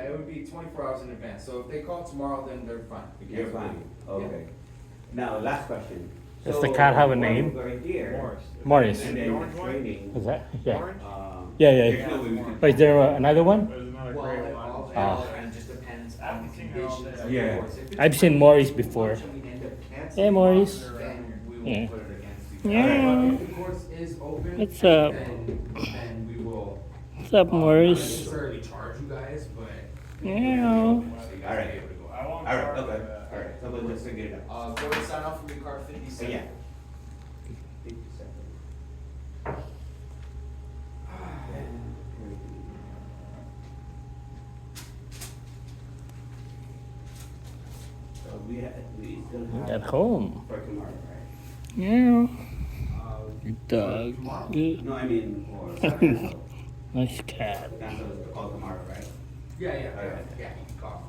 it would be 24 hours in advance. So if they call tomorrow, then they're fine. We You're cancel. fine, okay. Now, last question. Does So, the cat have a while name? We're here. Morris. Morris. And The then orange the one? training. Is that? Yeah. Orange? Yeah, there's no way we can- But is there another one? There's another Well, gray it one. all Ah. kind of just depends I haven't on the seen it all conditions day. of Yeah. the horse. If it's I've seen much Morris too before. much and we end up canceling, Hey, Morris. then we will Yeah. put it against the Yeah. If the course is open, What's up? then we will. What's up, Not Morris? necessarily charge you guys, but. Yeah. So you guys Alright. will be able to go. I won't Alright, charge okay, for that. alright, so we'll just figure it out. Go and sign off for me, card 57. Yeah. 57. So we still have. At home. For tomorrow, right? Yeah. Uh, Dog. Good. No, I mean, for cancel. Nice cat. Cancel is the call tomorrow, right? Yeah, yeah, Alright. yeah, you can call.